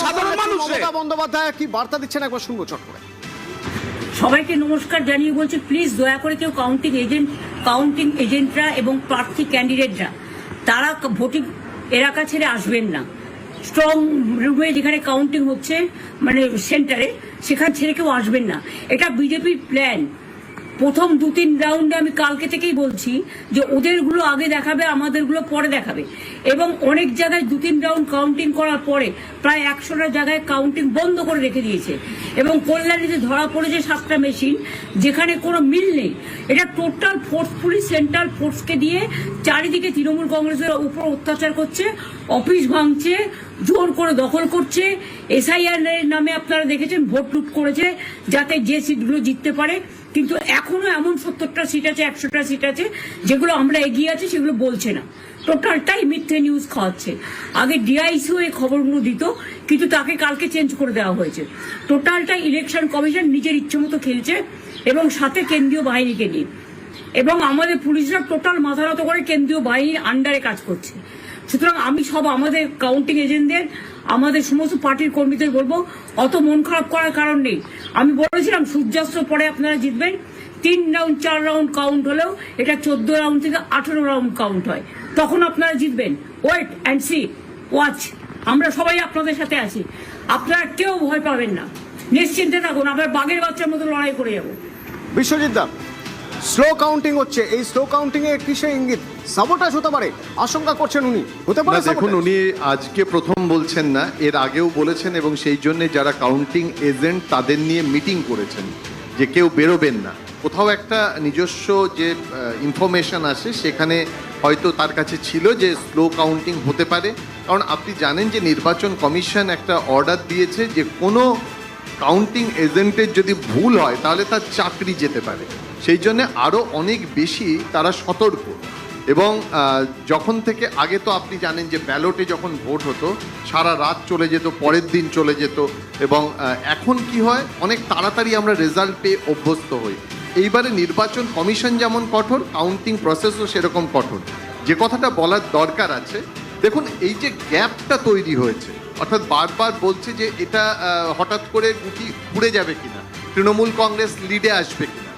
সাধারণ মানুষ। মমতা বন্দ্যোপাধ্যায় কি বার্তা দিচ্ছেন একবার শুনবো চট করে। সবাইকে নমস্কার জানিয়ে বলছি, প্লিজ দয়া করে কেউ কাউন্টিং এজেন্টরা এবং প্রার্থী ক্যান্ডিডেটরা তারা ভোটিং এলাকা ছেড়ে আসবেন না। স্ট্রং রুমে যেখানে কাউন্টিং হচ্ছে মানে সেন্টারে, সেখান ছেড়ে কেউ আসবেন না। এটা বিজেপির প্ল্যান। প্রথম 2-3 রাউন্ডে আমি কালকে থেকেই বলছি যে ওদেরগুলো আগে দেখাবে, আমাদেরগুলো পরে দেখাবে। এবং অনেক জায়গায় 2-3 রাউন্ড কাউন্টিং করার পরে প্রায় 100টা জায়গায় কাউন্টিং বন্ধ করে রেখে দিয়েছে। এবং কল্যাণীতে ধরা পড়েছে 7টা মেশিন যেখানে কোনো মিল নেই। এটা টোটাল ফোর্সফুলি সেন্ট্রাল ফোর্সকে দিয়ে চারিদিকে তৃণমূল কংগ্রেসের উপর অত্যাচার করছে, অফিস ভাঙছে, জোর করে দখল করছে। এসআইআর এর নামে আপনারা দেখেছেন ভোট লুট করেছে যাতে যে সিটগুলো জিততে পারে। কিন্তু এখনো এমন 70টা সিট আছে, 100টা সিট আছে যেগুলো আমরা এগিয়ে আছি সেগুলো বলছে না। টোটালটাই মিথ্যে নিউজ খাওয়াচ্ছে। আগে ডিআইসিও এই খবরগুলো দিত, কিন্তু তাকে কালকে চেঞ্জ করে দেওয়া হয়েছে। টোটালটাই ইলেকশন কমিশন নিজের ইচ্ছে মতো খেলছে এবং সাথে কেন্দ্রীয় বাহিনীকে নিয়ে। এবং আমাদের পুলিশরা টোটাল মাথা নত করে কেন্দ্রীয় বাহিনীর আন্ডারে কাজ করছে। সুতরাং আমি সব আমাদের কাউন্টিং এজেন্টদের, আমাদের সমস্ত পার্টির কর্মীদের বলবো, অত মন খারাপ করার কারণ নেই। আমি বলেছিলাম সূর্যাস্তের পরে আপনারা জিতবেন। 3 রাউন্ড 4 রাউন্ড কাউন্ট হলেও এটা 14 রাউন্ড থেকে 18 রাউন্ড কাউন্ট হয়, তখন আপনারা জিতবেন। Wait and see, watch. আমরা সবাই আপনাদের সাথে আছি, আপনারা কেউ ভয় পাবেন না, নিশ্চিন্তে থাকুন। আমরা বাঘের বাচ্চার মতো লড়াই করে যাবো। বিশ্বজিৎ দা, স্লো কাউন্টিং হচ্ছে, এই স্লো কাউন্টিং এ কিসে ইঙ্গিত? সাবোটাজ হতে পারে আশঙ্কা করছেন উনি, হতে পারে? দেখুন, উনি আজকে প্রথম বলছেন না, এর আগেও বলেছেন এবং সেই জন্য যারা কাউন্টিং এজেন্ট তাদের নিয়ে মিটিং করেছেন যে কেউ বেরোবেন না। কোথাও একটা নিজস্ব যে ইনফরমেশন আসে সেখানে হয়তো তার কাছে ছিল যে স্লো কাউন্টিং হতে পারে। কারণ আপনি জানেন যে নির্বাচন কমিশন একটা অর্ডার দিয়েছে যে কোনো কাউন্টিং এজেন্টের যদি ভুল হয় তাহলে তার চাকরি যেতে পারে। সেই জন্যে আরও অনেক বেশি তারা সতর্ক। এবং যখন থেকে আগে তো আপনি জানেন যে ব্যালটে যখন ভোট হতো সারা রাত চলে যেত, পরের দিন চলে যেত। এবং এখন কি হয়, অনেক তাড়াতাড়ি আমরা রেজাল্ট পেয়ে অভ্যস্ত হই। এইবারে নির্বাচন কমিশন যেমন কঠোর, কাউন্টিং প্রসেসও সেরকম কঠোর। যে কথাটা বলার দরকার আছে, দেখুন এই যে গ্যাপটা তৈরি হয়েছে, অর্থাৎ বারবার বলছে যে এটা হঠাৎ করে গুটি উড়ে যাবে কিনা, তৃণমূল কংগ্রেস লিডে আসবে কিনা।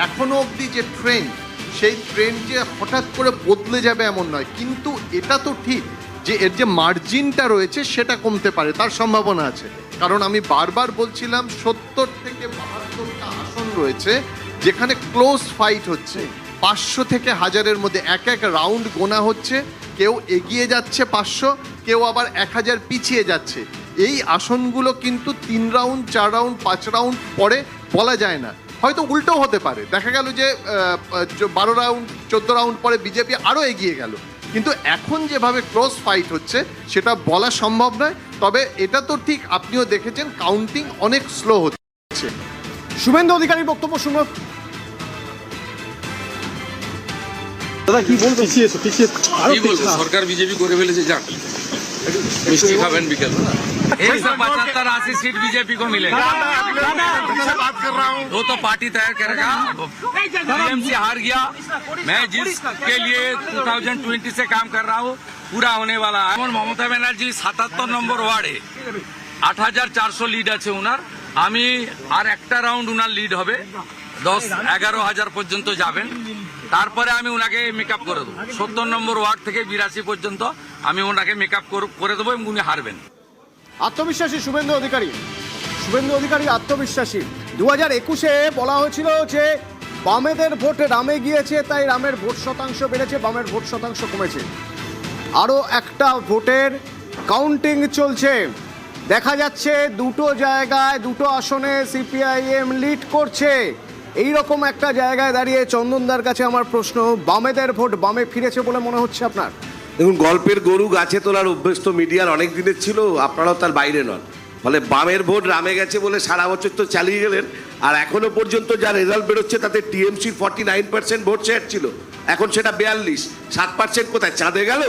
এখনো অবধি যে ট্রেন্ড, সেই ট্রেন্ড যে হঠাৎ করে বদলে যাবে এমন নয়। কিন্তু এটা তো ঠিক যে এর যে মার্জিনটা রয়েছে সেটা কমতে পারে, তার সম্ভাবনা আছে। কারণ আমি বারবার বলছিলাম 70 থেকে 72টা আসন রয়েছে যেখানে ক্লোজ ফাইট হচ্ছে। 500 থেকে 1000-এর মধ্যে এক রাউন্ড গোনা হচ্ছে। কেউ এগিয়ে যাচ্ছে 500, কেউ আবার 1000 পিছিয়ে যাচ্ছে। এই আসনগুলো কিন্তু 3 রাউন্ড 4 রাউন্ড 5 রাউন্ড পরে বলা যায় না, হয়তো উল্টো হতে পারে। দেখা গেল যে 12 রাউন্ড 14 রাউন্ড পরে বিজেপি আরও এগিয়ে গেল। কিন্তু এখন যেভাবে ক্লোজ ফাইট হচ্ছে সেটা বলা সম্ভব নয়। তবে এটা তো ঠিক, আপনিও দেখেছেন কাউন্টিং অনেক স্লো হচ্ছে। শুভেন্দু অধিকারীর বক্তব্য শুনো। দাদা কি বলবেন? কি বলবো, সরকার বিজেপি করে ফেলেছে, যাক মিষ্টি খাবেন বিকেল। 175-80 सीट बीजेपी को मिलेगा। वो तो पार्टी तय करेगा। टीएमसी हार गया। मैं जिसके लिए 2020 से काम कर रहा हूँ पूरा होने वाला है। ममता बनर्जी 77 নম্বর ওয়ার্ডে 8400 লিড আছে উনার। আমি আর একটা রাউন্ড উনার লিড হবে, 10-11 পর্যন্ত যাবেন। তারপরে আমি ওনাকে মেকআপ করে দেবো। 70 নম্বর ওয়ার্ড থেকে 82 পর্যন্ত আমি ওনাকে মেকআপ করে দেবো এবং উনি হারবেন। আত্মবিশ্বাসী শুভেন্দু অধিকারী, শুভেন্দু অধিকারী আত্মবিশ্বাসী। 2021-এ বলা হয়েছিল যে বামেদের ভোট রামে গিয়েছে, তাই রামের ভোট শতাংশ বেড়েছে, বামের ভোট শতাংশ কমেছে। আরও একটা ভোটের কাউন্টিং চলছে। দেখা যাচ্ছে দুটো জায়গায়, দুটো আসনে সিপিআইএম লিড করছে। এইরকম একটা জায়গায় দাঁড়িয়ে চন্দনদার কাছে আমার প্রশ্ন, বামেদের ভোট বামে ফিরেছে বলে মনে হচ্ছে আপনার? দেখুন, গল্পের গরু গাছে তোলার অভ্যেস তো মিডিয়ার অনেক দিনের ছিল, আপনারাও তার বাইরে নন। ফলে বামের ভোট রামে গেছে বলে সারা বছর তো চালিয়ে গেলেন। আর এখনো পর্যন্ত যা রেজাল্ট বেরোচ্ছে তাতে টিএমসির 49% ভোট শেয়ার ছিল, এখন সেটা 42। 7% কোথায়, চাঁদে গেল?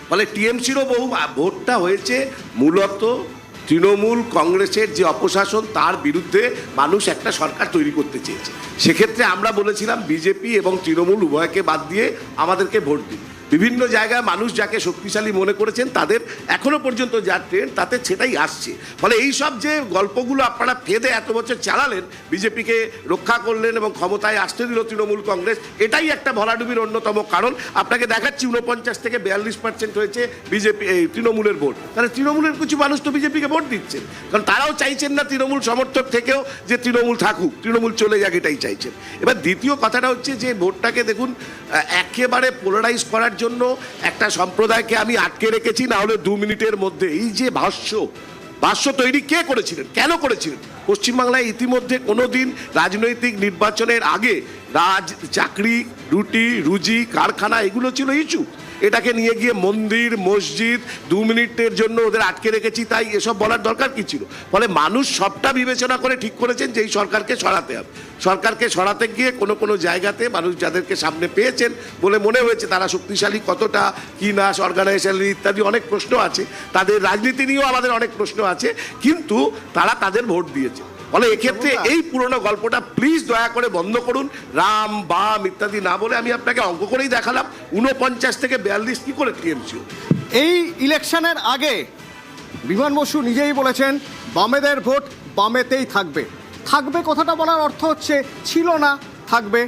ফলে টিএমসিরও বহু ভোটটা হয়েছে মূলত তৃণমূল কংগ্রেসের যে অপশাসন, তার বিরুদ্ধে মানুষ একটা সরকার তৈরি করতে চেয়েছে। সেক্ষেত্রে আমরা বলেছিলাম বিজেপি এবং তৃণমূল উভয়কে বাদ দিয়ে আমাদেরকে ভোট দিন। বিভিন্ন জায়গায় মানুষ যাকে শক্তিশালী মনে করেছেন তাদের এখনো পর্যন্ত যা ট্রেন্ড তাতে সেটাই আসছে। ফলে এই সব যে গল্পগুলো আপনারা ফেদে এত বছর চালালেন, বিজেপিকে রক্ষা করলেন এবং ক্ষমতায় আসতে দিল তৃণমূল কংগ্রেস, এটাই একটা ভরাডুবির অন্যতম কারণ। আপনাকে দেখাচ্ছি 49 থেকে 42% হয়েছে বিজেপি তৃণমূলের ভোট। তাহলে তৃণমূলের কিছু মানুষ তো বিজেপিকে ভোট দিচ্ছেন, কারণ তারাও চাইছেন না তৃণমূল সমর্থক থেকেও যে তৃণমূল থাকুক, তৃণমূল চলে যাক, এটাই চাইছেন। এবার দ্বিতীয় কথাটা হচ্ছে যে ভোটটাকে দেখুন একেবারে পোলারাইজ করার জন্য একটা সম্প্রদায়কে আমি আটকে রেখেছি, না হলে 2 মিনিটের মধ্যে। এই যে ভাষ্য তৈরি কে করেছিলেন, কেন করেছিলেন? পশ্চিমবাংলায় ইতিমধ্যে কোনোদিন রাজনৈতিক নির্বাচনের আগে চাকরি, রুজি, কারখানা এগুলো ছিল ইস্যু। এটাকে নিয়ে গিয়ে মন্দির, মসজিদ 2 মিনিটের জন্য ওদের আটকে রেখেছি, তাই এসব বলার দরকার কি ছিল? ফলে মানুষ সবটা বিবেচনা করে ঠিক করেছেন যে এই সরকারকে সরাতে হবে। সরকারকে সরাতে গিয়ে কোনো জায়গাতে মানুষ যাদেরকে সামনে পেয়েছেন বলে মনে হয়েছে তারা শক্তিশালী কতটা কি না, অর্গানাইজেশন ইত্যাদি অনেক প্রশ্ন আছে, তাদের রাজনীতি নিয়েও আমাদের অনেক প্রশ্ন আছে, কিন্তু তারা তাদের ভোট দিয়েছে। ফলে এক্ষেত্রে এই পুরনো গল্পটা প্লিজ দয়া করে বন্ধ করুন। রাম বাম ইত্যাদি না বলে আমি আপনাকে অঙ্ক করেই দেখালাম 49 থেকে 42 কি করে টিএমসি। এই ইলেকশনের আগে বিমান বসু নিজেই বলেছেন বামেদের ভোট বামেতেই থাকবে। থাকবে কথাটা বলার অর্থ হচ্ছে ছিল না, থাকবে।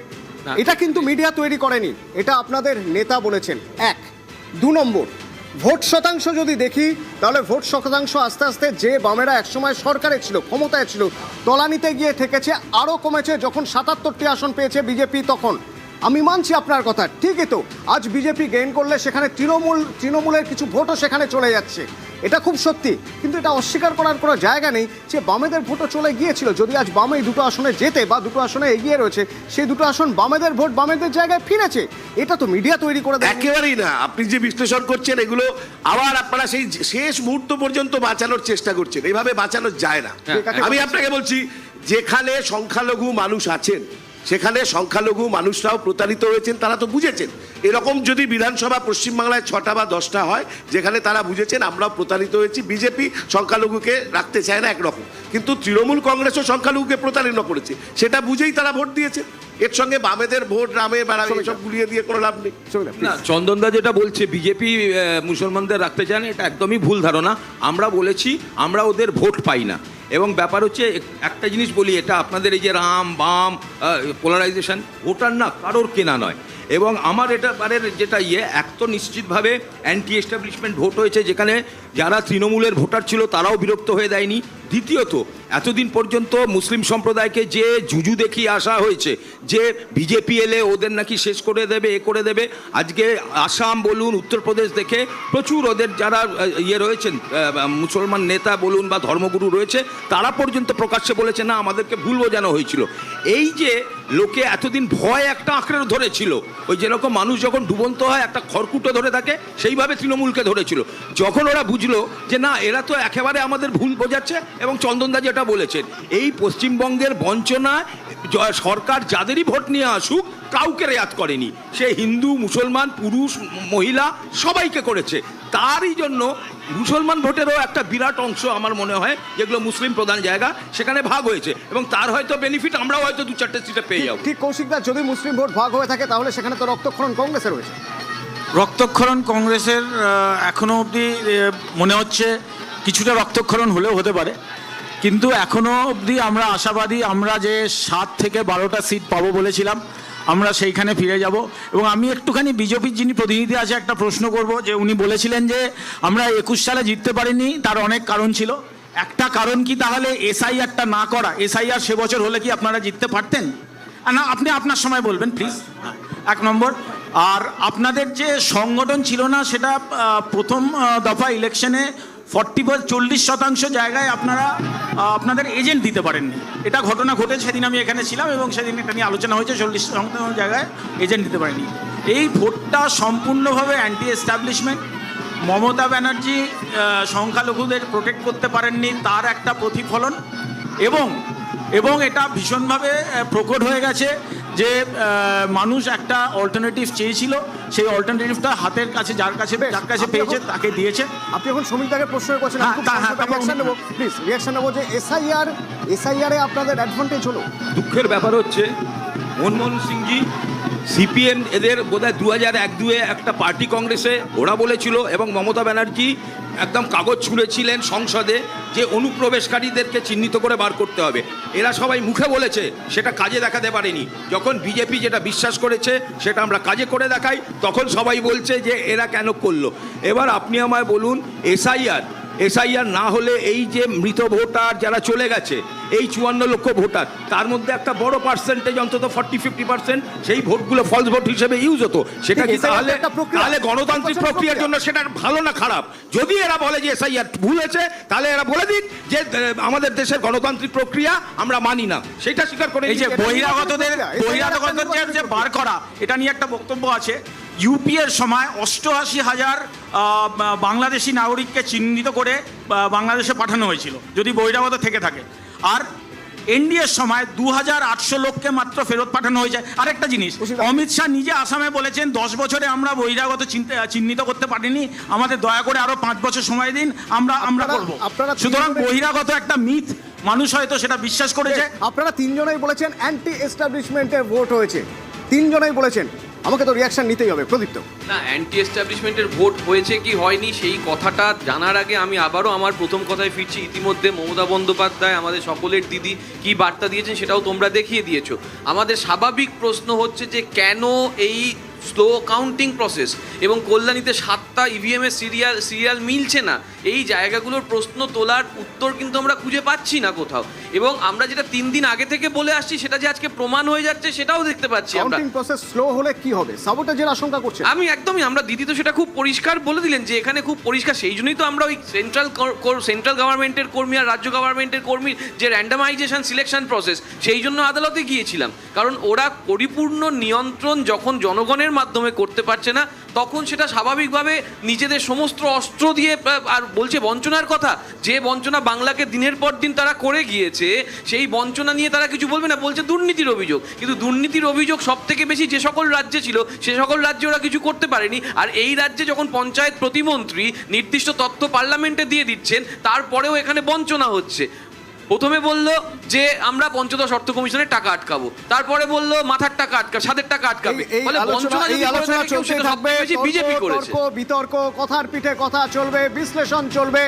এটা কিন্তু মিডিয়া তৈরি করেনি, এটা আপনাদের নেতা বলেছেন। 1, 2 নম্বর, ভোট শতাংশ যদি দেখি তাহলে ভোট শতাংশ আস্তে আস্তে যে বামেরা একসময় সরকারে ছিল, ক্ষমতায় ছিল, তলানিতে গিয়ে ঠেকেছে, আরও কমেছে। যখন 77টি আসন পেয়েছে বিজেপি তখন আমি মানছি আপনার কথা, ঠিকই তো। আজ বিজেপি গেইন করলে সেখানে তৃণমূলের কিছু ভোটও সেখানে চলে যাচ্ছে, এটা খুব সত্যি। কিন্তু এটা অস্বীকার করার কোনো জায়গা নেই যে বামেদের ভোটও চলে গিয়েছিল। যদি আজ বামে 2টো আসনে যেতে বা 2টো আসনে এগিয়ে রয়েছে, সেই 2টো আসন বামেদের ভোট বামেদের জায়গায় ফিরেছে। এটা তো মিডিয়া তৈরি করে দেয়। একেবারেই না। আপনি যে বিশ্লেষণ করছেন এগুলো আবার আপনারা সেই শেষ মুহূর্ত পর্যন্ত বাঁচানোর চেষ্টা করছেন, এইভাবে বাঁচানো যায় না। আমি আপনাকে বলছি, যেখানে সংখ্যালঘু মানুষ আছেন সেখানে সংখ্যালঘু মানুষরাও প্রতারিত হয়েছেন, তারা তো বুঝেছেন। এরকম যদি বিধানসভা পশ্চিমবাংলায় 6টা বা 10টা হয় যেখানে তারা বুঝেছেন আমরাও প্রতারিত হয়েছি, বিজেপি সংখ্যালঘুকে রাখতে চায় না একরকম, কিন্তু তৃণমূল কংগ্রেসও সংখ্যালঘুকে প্রতারিত করেছে, সেটা বুঝেই তারা ভোট দিয়েছে। এর সঙ্গে বামেদের ভোট রামে বাড়াবে এসব গুলিয়ে দিয়ে কোনো লাভ নেই। না, চন্দনদা যেটা বলছে বিজেপি মুসলমানদের রাখতে চায় না, এটা একদমই ভুল ধারণা। আমরা বলেছি আমরা ওদের ভোট পাই না। এবং ব্যাপার হচ্ছে একটা জিনিস বলি, এটা আপনাদের এই যে রাম বাম পোলারাইজেশন, ভোটার না কারোর কেনা নয়। এবং আমার এটা বারের যেটা এক তো নিশ্চিতভাবে অ্যান্টি এস্টাবলিশমেন্ট ভোট হয়েছে, যেখানে যারা তৃণমূলের ভোটার ছিল তারাও বিরক্ত হয়ে দেয়নি। দ্বিতীয়ত, এতদিন পর্যন্ত মুসলিম সম্প্রদায়কে যে জুজু দেখিয়ে আসা হয়েছে যে বিজেপি এলে ওদের নাকি শেষ করে দেবে, এ করে দেবে, আজকে আসাম বলুন, উত্তরপ্রদেশ দেখে প্রচুর ওদের যারা রয়েছেন মুসলমান নেতা বলুন বা ধর্মগুরু রয়েছে, তারা পর্যন্ত প্রকাশ্যে বলেছে না আমাদেরকে ভুল বোঝানো হয়েছিল। এই যে লোকে এতদিন ভয় একটা আঁকড়ে ধরেছিল, ওই যেরকম মানুষ যখন ডুবন্ত হয় একটা খড়কুটো ধরে থাকে, সেইভাবে তৃণমূলকে ধরেছিল। যখন ওরা বুঝলো যে না এরা তো একেবারে আমাদের ভুল বোঝাচ্ছে, এবং চন্দনদা যেটা বলেছেন এই পশ্চিমবঙ্গের বঞ্চনা, সরকার যাদেরই ভোট নিয়ে আসুক কাউকে রেয়াত করেনি, সে হিন্দু মুসলমান পুরুষ মহিলা সবাইকে করেছে। তারই জন্য মুসলমান ভোটেরও একটা বিরাট অংশ আমার মনে হয় যেগুলো মুসলিম প্রধান জায়গা সেখানে ভাগ হয়েছে, এবং তার হয়তো বেনিফিট আমরাও হয়তো 2-4টে সিটে পেয়ে যাবো। ঠিক কৌশিকদা, যদি মুসলিম ভোট ভাগ হয়ে থাকে তাহলে সেখানে তো রক্তক্ষরণ কংগ্রেসের রয়েছে। রক্তক্ষরণ কংগ্রেসের এখনো অবধি মনে হচ্ছে কিছুটা রক্তক্ষরণ হলেও হতে পারে, কিন্তু এখনো অবধি আমরা আশাবাদী। আমরা যে 7 থেকে 12টা সিট পাবো বলেছিলাম, আমরা সেইখানে ফিরে যাব। এবং আমি একটুখানি বিজেপির যিনি প্রতিনিধি আছে একটা প্রশ্ন করব, যে উনি বলেছিলেন যে আমরা 21 সালে জিততে পারিনি, তার অনেক কারণ ছিল। একটা কারণ কি তাহলে এসআইআরটা না করা? এসআইআর সে বছর হলে কি আপনারা জিততে পারতেন? না, আপনি আপনার সময় বলবেন প্লিজ। 1 নম্বর। আর আপনাদের যে সংগঠন ছিল না, সেটা প্রথম দফা ইলেকশনে 40% জায়গায় আপনারা আপনাদের এজেন্ট দিতে পারেননি। এটা ঘটনা ঘটেছে, সেদিন আমি এখানে ছিলাম এবং সেদিন এটা নিয়ে আলোচনা হয়েছে। 40% জায়গায় এজেন্ট দিতে পারেনি। এই ভোটটা সম্পূর্ণভাবে অ্যান্টি এস্টাবলিশমেন্ট। মমতা ব্যানার্জি সংখ্যালঘুদের প্রোটেক্ট করতে পারেননি, তার একটা প্রতিফলন। এবং এটা ভীষণভাবে প্রকট হয়ে গেছে যে মানুষ একটা অল্টারনেটিভ চেয়েছিল, সেই অল্টারনেটিভটা হাতের কাছে যার কাছে পেয়েছে তাকে দিয়েছে। আপনি এখন শ্রমিকদাকে প্রশ্ন করছেন, প্লিজ রিয়াকশন নেবো যে এসআইআর এ আপনাদের অ্যাডভান্টেজ হলো। দুঃখের ব্যাপার হচ্ছে মনমোহন সিংজি সিপিএম এদের বোধহয় 2001-2 একটা পার্টি কংগ্রেসে ওরা বলেছিল, এবং মমতা ব্যানার্জি একদম কাগজ ছুঁড়েছিলেন সংসদে যে অনুপ্রবেশকারীদেরকে চিহ্নিত করে বার করতে হবে। এরা সবাই মুখে বলেছে, সেটা কাজে দেখাতে পারেনি। যখন বিজেপি যেটা বিশ্বাস করেছে সেটা আমরা কাজে করে দেখাই, তখন সবাই বলছে যে এরা কেন করলো। এবার আপনি আমায় বলুন, এসআইআর না হলে এই যে মৃত ভোটার যারা চলে গেছে, এই 54 লক্ষ ভোটার, তার মধ্যে একটা বড় পার্সেন্টেজ, অন্তত 40-50% সেই ভোটগুলো ফলস ভোট হিসেবে ইউজ হতো। সেটা কি তাহলে গণতান্ত্রিক প্রক্রিয়ার জন্য সেটা ভালো না খারাপ? যদি এরা বলে যে এসআইআর ভুল হয়েছে, তাহলে এরা বলে দিন যে আমাদের দেশের গণতান্ত্রিক প্রক্রিয়া আমরা মানি না, সেটা স্বীকার করে। এই যে বহিরাগতদের যে বার করা, এটা নিয়ে একটা বক্তব্য আছে। ইউপিএর সময় 88,000 বাংলাদেশি নাগরিককে চিহ্নিত করে বাংলাদেশে পাঠানো হয়েছিল যদি বহিরাগত থেকে থাকে, আর এনডিএর সময় 2,800 লোককে মাত্র ফেরত পাঠানো হয়েছে। আরেকটা জিনিস, অমিত শাহ নিজে আসামে বলেছেন 10 বছরে আমরা বহিরাগত চিহ্নিত করতে পারিনি, আমাদের দয়া করে আরো 5 বছর সময় দিন, আমরা করব। সুতরাং বহিরাগত একটা মিথ, মানুষ হয়তো সেটা বিশ্বাস করেছে। আপনারা তিনজনেই বলেছেন অ্যান্টি এস্টাবলিশমেন্টের ভোট হয়েছে, তিনজনেই বলেছেন। আমাকে তো রিয়াকশন নিতেই হবে। প্রদীপ্ত, না, অ্যান্টি এস্টাবলিশমেন্টের ভোট হয়েছে কি হয়নি সেই কথাটা জানার আগে আমি আবারও আমার প্রথম কথায় ফিরছি। ইতিমধ্যে মমতা বন্দ্যোপাধ্যায় আমাদের সকলের দিদি কি বার্তা দিয়েছেন সেটাও তোমরা দেখিয়ে দিয়েছো। আমাদের স্বাভাবিক প্রশ্ন হচ্ছে যে কেন এই স্লো কাউন্টিং প্রসেস এবং কল্যাণীতে 7টা ইভিএমের সিরিয়াল মিলছে না, এই জায়গাগুলোর প্রশ্ন তোলার উত্তর কিন্তু আমরা খুঁজে পাচ্ছি না কোথাও। এবং আমরা যেটা 3 দিন আগে থেকে বলে আসছি সেটা যে আজকে প্রমাণ হয়ে যাচ্ছে সেটাও দেখতে পাচ্ছি আমরা। কাউন্টিং প্রসেস স্লো হলে কি হবে? সাবোটেজের আশঙ্কা করছে। আমি একদমই, আমরা দিদি তো সেটা খুব পরিষ্কার বলে দিলেন যে এখানে খুব পরিষ্কার, সেই জন্যই তো আমরা ওই সেন্ট্রাল গভর্নমেন্টের কর্মী আর রাজ্য গভর্নমেন্টের কর্মীর যে র্যান্ডামাইজেশন সিলেকশন প্রসেস, সেই জন্য আদালতে গিয়েছিলাম। কারণ ওরা পরিপূর্ণ নিয়ন্ত্রণ যখন জনগণের মাধ্যমে করতে পারছে না, তখন সেটা স্বাভাবিকভাবে নিজেদের সমস্ত অস্ত্র দিয়ে, আর বলছে বঞ্চনার কথা, যে বঞ্চনা বাংলাকে দিনের পর দিন তারা করে গিয়েছে, সেই বঞ্চনা নিয়ে তারা কিছু বলবে না, বলছে দুর্নীতির অভিযোগ। কিন্তু দুর্নীতির অভিযোগ সব থেকে বেশি যে সকল রাজ্যে ছিল সে সকল রাজ্যে ওরা কিছু করতে পারেনি। আর এই রাজ্যে যখন পঞ্চায়েত প্রতিমন্ত্রী নির্দিষ্ট তথ্য পার্লামেন্টে দিয়ে দিচ্ছেন, তারপরেও এখানে বঞ্চনা হচ্ছে। প্রথমে বললো যে আমরা পঞ্চদশ অর্থ কমিশনের টাকা আটকাবো, তারপরে বললো মাথার টাকা আটকাবে, ছাদের টাকা আটকাবে। এই আলোচনা চলতে থাকবে, বিজেপি করেছে বিতর্ক, কথার পিঠে কথা চলবে, বিশ্লেষণ চলবে।